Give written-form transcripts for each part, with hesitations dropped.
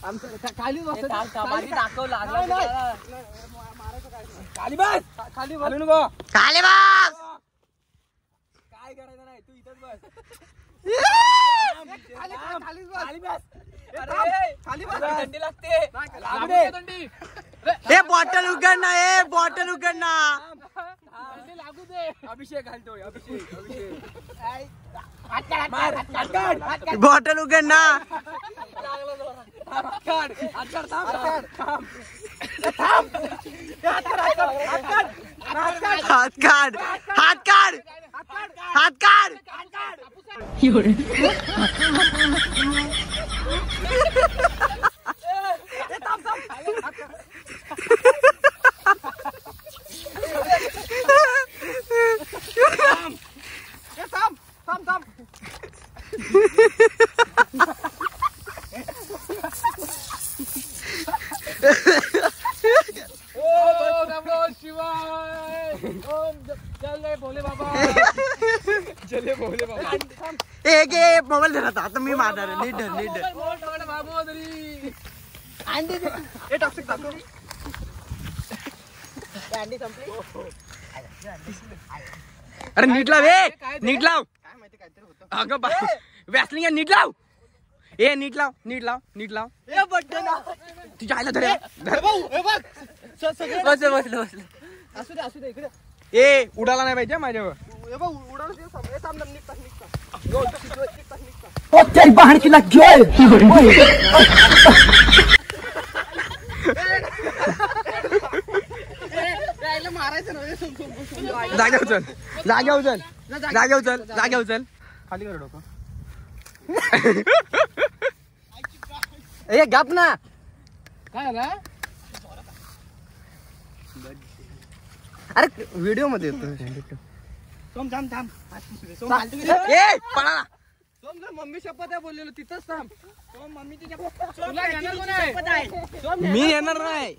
खाली खाली खाली नको खाली बस काय करायचं नाही तू इथंच बस खाली बस खाली बस थंडी लागते ए बॉटल उघड ना ए बॉटल उघड ना लागू दे अभिषेक घालतोय अभिषेक बॉटल उघड ना हात काढ एक मोबाईल दिला आता मी मारणार नीट अरे नीट लाव नीट लाव अगं वॅसलिंग नीट लाव नीट लाव तुझ्या आईला धर बसलं असू दे इकडे उडाला नाही पाहिजे माझ्यावर जाग्या उचल खाली कर डोकं गप ना काय झालं अरे व्हिडिओ मध्ये येतो मम्मी शपथ आहे बोललेलो तिथंच थांब मम्मीची मी येणार नाही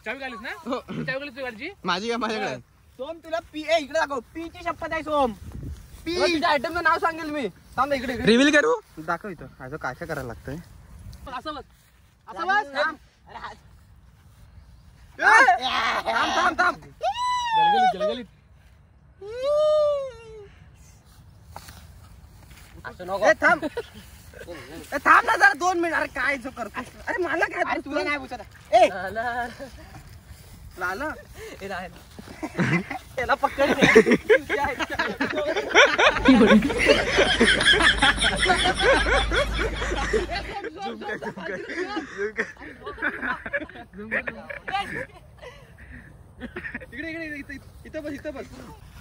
चावी घालीस ना चावी घालीस तुझी माझी का माझ्याकडे सोम तुला पी इकडे दाखव पी ची शपथ आहे सोम पी तुझ्या आयटमचं नाव सांगेल मी थांब इकडे रिव्हील करू दाखव इथं काय काय करायला लागतंय असं बस थांब गलगलीत थांब ना जरा 2 मिनिट अरे काय जो करतो अरे मला काय तुला नाही पूछत लाला त्याला पकड इथं बस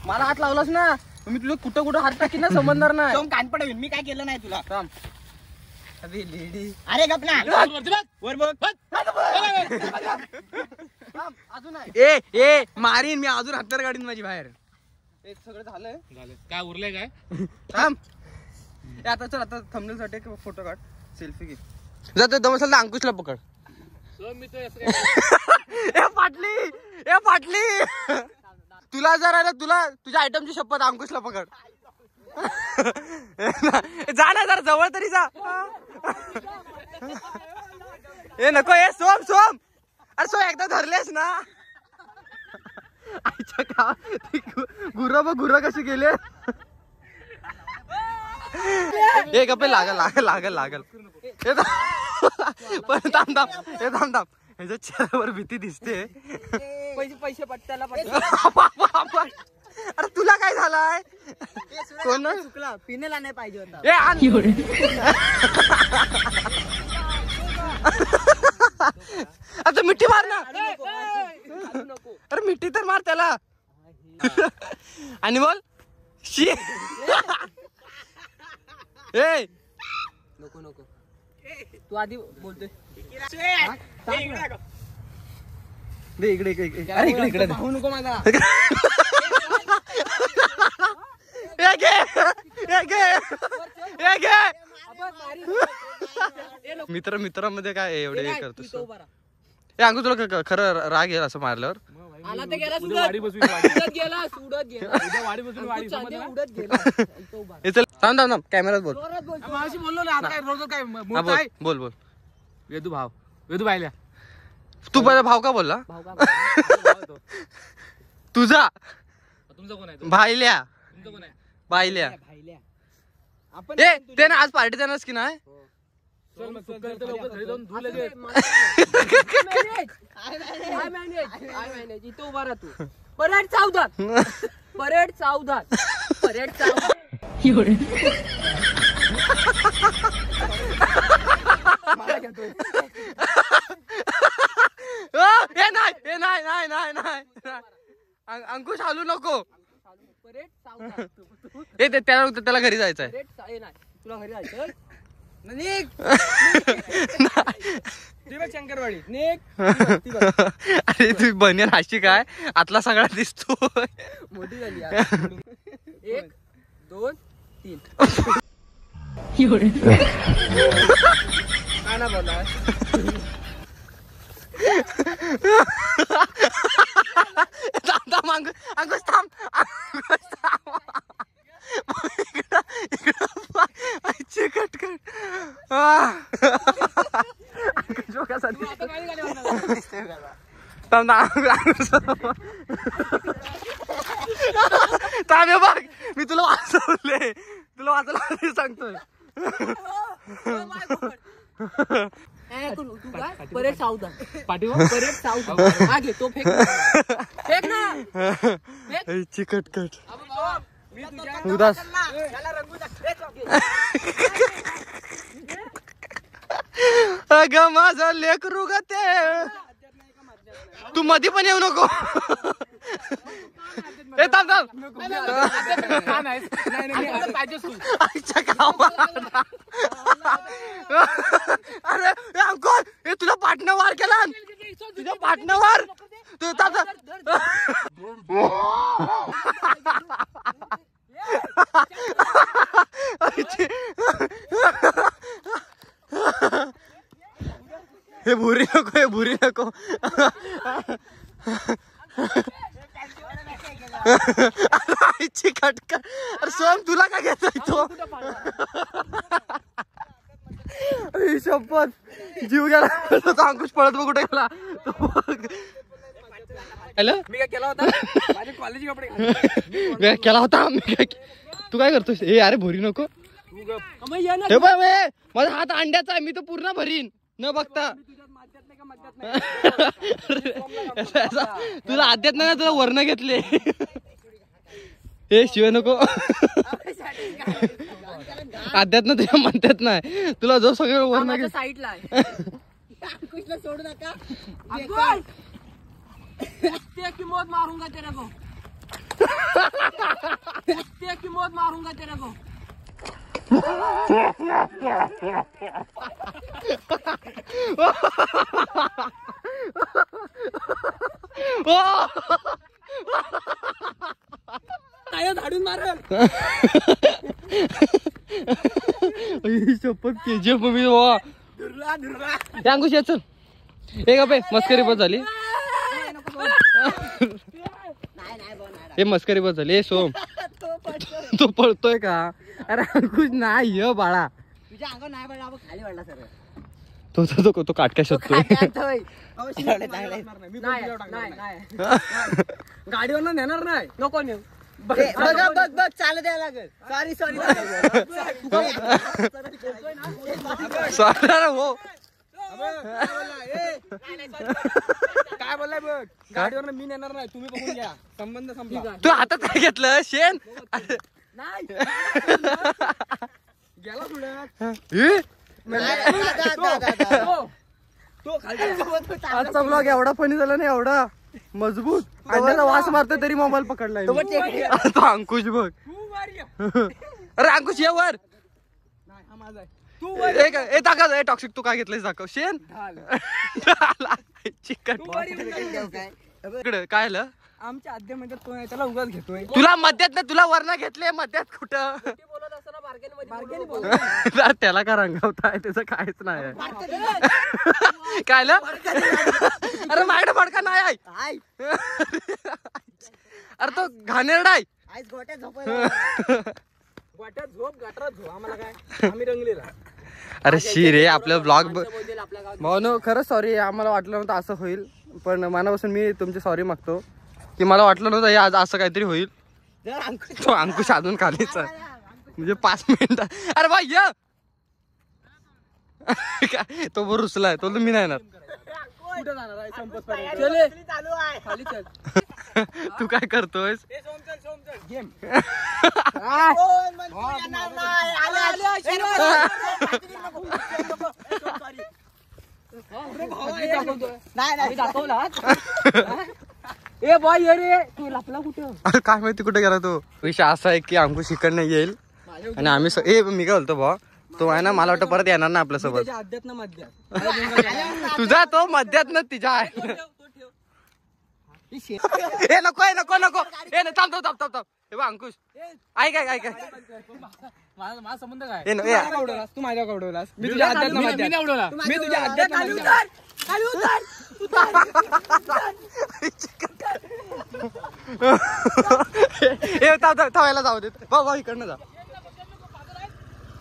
मला हात लावलास ना मी तुझं कुठं हात टाकीन ना समजणार नाही कान पडवेल मी काय केलं नाही तुला थांब अरे गपना वर बघ अजून ए मारीन मी अजून हत्यार गाडीन माझी बाहेर सगळं झालं काय उरलंय काय थांब आता चल आता थंबनेल साठी फोटो काढ सेल्फी घे जातो दमसल अंकुशला पकड ए फाटली तुला जर आहे ना तुझ्या आयटमची शपथ अंकुशला पकड जा ना जरा जवळ तरी जा नको सोम अरे एकदा धरलेस ना आईच्या का गुरं कशी गेले गप्पे लागल पण थांब ह्याच्या चेहऱ्यावर भीती दिसते पैसे पट्ट्याला अरे तुला काय झालाय कोण चुकला पिनेला नाही पाहिजे होता आता मिठी मार ना अरे मिठी तर मार त्याला आणि बोल नको तू आधी बोलतोय इकडे भाऊ नको माझा मित्रामध्ये काय एवढे हे करतो अंकु तुला खरं राग येईल असं मारल्यावर आला तर गेला थांब कॅमेरात बोल बोललो ना आता काय बोल वेदू भाव वेदू बायल्या तू पहिला भाव का बोलला भाऊ का बोलला? तुझा तुमचा कोण आहे भाईल्या तुमचा कोण आहे बायल्या भाईल्या. आपण ए ते ना आज पार्टी देणारच की नाही चल मग चल तर लवकर घरी जाऊन धुले दे काय मॅनेज इथं उभा राहा तू. परेड सावधान परेड सावधान परेड सावधान. मला घेतोय. ए नाही अंकुश हालू नको परेड सावधान. ए त्याला घरी जायचंय परेड नाही तुला घरी जायचं. निघ. शंकरवाडी निघ. अरे तू बनियन हाशी काय आतला सगळा दिसतो मोठी झाली यार. 1 2 3. काय ना बोला. थांब अंकुश थांब कटकट अंकुश कसा थांब बघ मी तुला वाचवले सांगतोय तू काय परेड सावधान पाठीवर परेड सावधान. हा घे तो फेक फेक ना फेक. चिकटकट मी तुझ्या उदास त्याला रंगू टाक. अग माझं लेकरू ग ते तू मध्ये पण येऊ नको ए थांब अरे अंकुश हे तुला पाटणं वार केला तुझ्या पाटणं वार तू हे भुरी नको कटका अरे सोम तुला काय घेतोय तो शपथ जीव गेला अंकुश पळत बघ कुठे गेला हॅलो मी काय केला होता माझे कॉलेज कपडे केला होता मी काय तू काय करतोस ए अरे भुरी नको हे बघ माझा हात अंड्याचा आहे मी तर पूर्ण भरीन न बघता तुला आद्यात नाही ना तुला वर्ण घेतले हे शिव नको आद्यात ना तुला म्हणतात नाही तुला जो सगळं वर्ण घेत साईडला सोडू नका. की मौत मारूंगा तेरे को. की मौत मारूंगा तेरे को. काय झाडून मारल शपथ केजीएफ मूवी हो अंकुश चल हे का मस्करी बस झाली हे मस्करी बस झाली हे सोम तो पळतोय का अरे अंकुश नाही य बाळा तुझ्या अंगावर नाही पडला खाली पडला सर तो काटका शोधतोय गाडीवर नेणार नाही नको नेऊ बघ चालत यायला लागेल. सॉरी हो काय बोललाय बघ गाडीवर मी नेणार नाही तुम्ही बघून घ्या संबंध संपला. तू हातात काय घेतलं शेण नाही गेला आजचा ब्लॉग एवढा फनी झाला नाही एवढा मजबूत अंड्याचा वास मारतो तरी मोबाईल पकडलाय तो अंकुश बघ अरे अंकुश ये वर टॉक्सिक तू काय घेतलंय दाखव शेण चिकन काय आलं आमच्या आद्यामध्ये तो आहे त्याला उगाच घेतोय तुला मध्यात ना तुला वर्ण घेतले मध्यात कुठं त्याला का रंगवताय त्याचं काहीच नाही काय अरे माझ्याकडे फडका नाही आहे अरे तो घाणेरडा आहे गोट्यात झोप गाठरात झोप आम्हाला काय आम्ही रंगलेला अरे शी रे आपलं ब्लॉग बोलतील आपल्या गावात. भाऊ खरंच सॉरी आम्हाला वाटलं नव्हतं असं होईल पण मनापासून मी तुमची सॉरी मागतो की मला वाटलं नव्हतं हे आज असं काहीतरी होईल. तो अंकुश अजून खालीच आहे. म्हणजे 5 मिनिटं अरे भाई ये काय तो बरोबर रुसलाय तो मी नाही येणार. कुठं जाणार आहे? संपतपर्यंत. चल ये. खाली चल. तू काय करतोयस गेम. ए बॉय ये रे तू लपला कुठं? अरे काय माहिती कुठे गेला तो. विषय असा आहे की अंकुश इकडनं येईल आणि आम्ही मी काय बोलतो भाऊ तो आहे ना मला वाटतं परत येणार ना आपल्यासोबत. अध्यात ना मध्यात. तुझा तो मध्यात ना तिच्या आहे. ए नको ए नको नको ए थांब थांब थांब थांब थांब. हे बघ अंकुश ऐक ऐक ऐक माझा संबंध काय? ए तू माझ्या कवडवलास मी तुझ्या अध्यात ना मी मध्यात. नाही उडवला. मी तुझ्या अध्यात ना मध्यात. ए थांबायला जाऊ देत भाऊ भाऊ इकडनं जा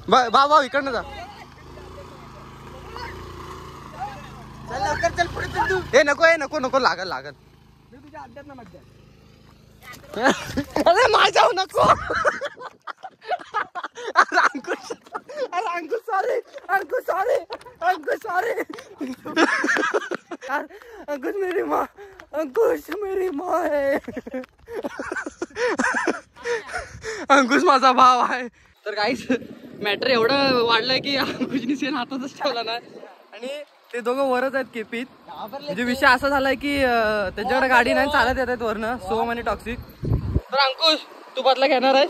भाऊ भाऊ इकडनं जा. ए नको नको लागल लागल. मी तुझ्या अध्यात ना मध्यात. अरे माझ्यावर नको. अरे अंकुश सॉरी अंकुश सॉरी अंकुश सॉरी अंकुश मेरी माँ है. अंकुश माझा भाव आहे. तर काहीच मॅटर एवढं वाढलंय की अंकुशनी सेन हातातच ठेवला ना आणि ते दोघं वरच आहेत केपीत. म्हणजे विषय असा झालाय की त्यांच्याकडे गाडी नाही चालत येत आहेत वरनं सोम आणि टॉक्सिक. तर अंकुश तू बदला घेणार आहेस.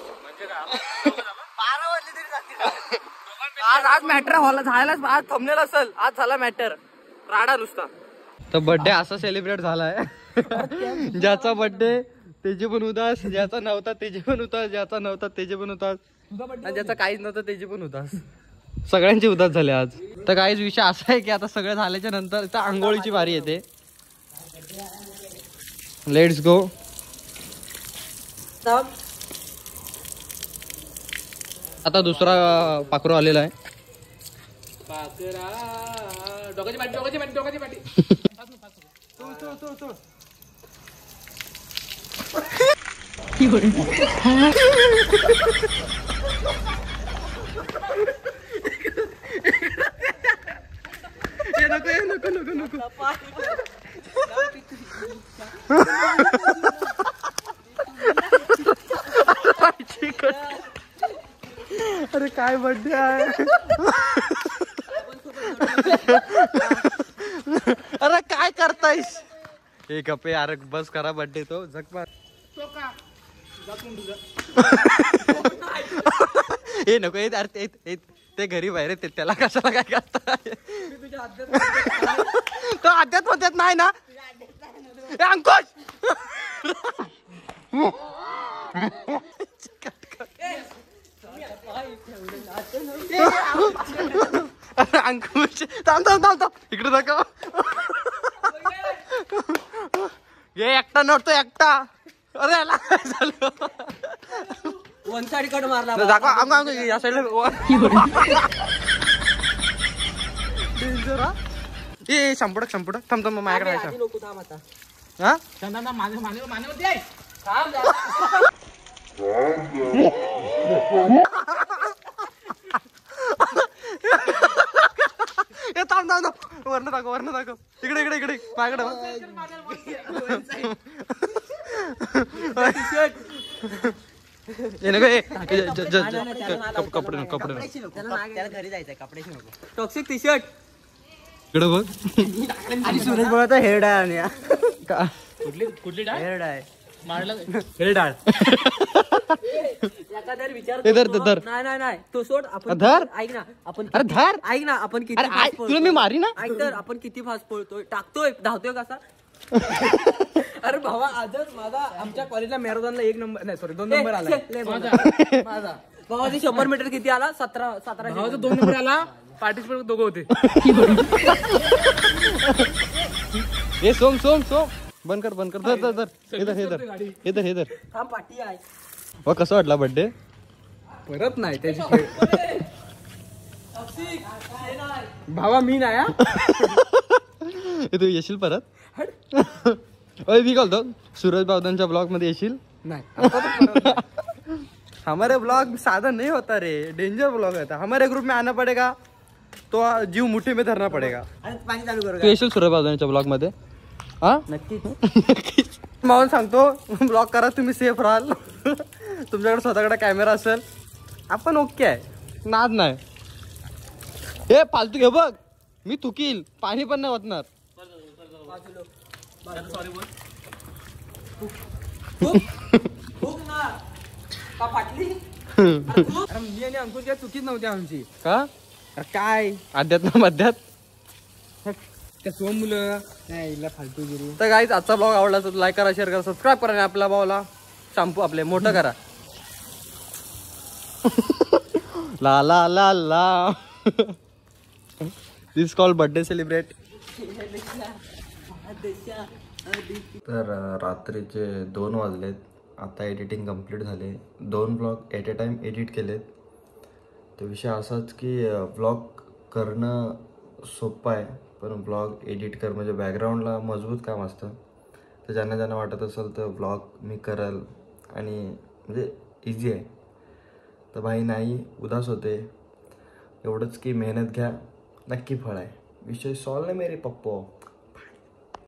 आज मॅटर झालाच आज थंबनेल असेल आज झाला मॅटर राडा नुसता. तर बर्थडे असा सेलिब्रेट झालाय ज्याचा बर्थडे त्याचे पण उदास ज्याचा नव्हता त्याचे पण उदास ज्याचा नव्हता त्याचे पण उदास आणि ज्याचा काहीच नव्हतं त्याचे पण उदास. सगळ्यांचे उदास झाले आज. तर काहीच विषय असा आहे की आता सगळं झाल्याच्या नंतर इथं आंघोळीची बारी येते. Let's go. आता दुसरा पाखरू आलेला आहे. पाकरा डोकाची पाठी डोकाची पाठी डोकाची पाठी. नको नको नको अरे काय बर्थडे आहे. अरे काय करतायस. हे गप्पे अरे बस करा बर्थडे तो झकमार. हे नको अरे ते घरी बाहेर ते त्याला कशाला काय करता. तो अध्यात म्हणतात नाही ना अंकुश. अंकुश थांब थांब थांब थांब इकडे दाखव. हे एकटा नव्हतो एकटा. अरे याला काय झालं. वन साइड कट मारला. दाखव अंग अंग या साईडला. ए संपडक थांब थांब माझ्याकडे आधी नको थांब आता. हा चंदना मानेवरती आहे. थांब जरा. थांब थांब वर्ण दाखव इकडे माझ्याकडे. कपडे घरी जायचंय कपडे टॉक्सिक टी शर्ट इकडे बघ. आणि सुरेश बोलत हेअर डाय आणि कुठली डाळ हेअर डाय मारला हेअर डाळ. विचार धर नाही तो सोड. आपण धर. ऐक ना आपण अरे धर. ऐक ना आपण किती अरे fast तुला मी मारी ना. ऐक तर आपण किती फास्ट पळतोय टाकतोय धावतोय कसा. अरे भावा आजच माझा आमच्या कॉलेजला मॅरेथॉनला 1 नंबर नाही सॉरी 2 नंबर आला माझा. भावाची 100 मीटर किती आला 17 भावाचा 2 नंबर आला. पार्टिसिपेट दोघं होते. हे सोम बंद कर धर इधर थांब पाठी आहे. कसं वाटला बर्थडे. परत नाही त्याची भावा मी नाही हा. तू येशील परत ओय मी बोलतो सूरज बावदांच्या ब्लॉग मध्ये येशील नाही हमारे ब्लॉग साधा नहीं होता रे डेंजर ब्लॉग होता हमारे ग्रुप में आना पड़ेगा तो जीव मुट्ठी में धरना पड़ेगा आणि पाणी चालू करू तू येशील सूरज बावदांच्या ब्लॉग मध्ये हा नक्कीच मावून सांगतो ब्लॉग करा तुम्ही सेफ राहाल तुमच्याकडे स्वतःकडे कॅमेरा असेल आपण ओके आहे नाद नाही हे फालतू घे बघ मी थुकील पाणी पण नाही वाटणार खूप ना का फाटली अरे मी आणि अंकुश काय चुकीच नव्हती आमची का अरे काय अध्यात्म मध्यात त्या सोम मुलं नाही इला फालतू गिरी तर गाईज आजचा ब्लॉग आवडला तर लाईक करा शेअर करा सबस्क्राईब करा आणि आपल्या भावाला शॅम्पू आपले मोठं करा ला ला ला ला दिस कॉल बर्थडे सेलिब्रेट तर रात्रीचे 2 वाजलेत आता एडिटिंग कंप्लीट झाले 2 blog at a time edit केलेत तर विषय असाच की ब्लॉग करणं सोपं आहे पण ब्लॉग एडिट कर म्हणजे बॅकग्राऊंडला मजबूत काम असतं तर ज्यांना वाटत असेल तर ब्लॉग मी करल आणि म्हणजे इझी आहे तर भाई नाही उदास होते एवढंच की मेहनत घ्या नक्की फळ आहे विषय सॉल्व आहे मेरे पप्पो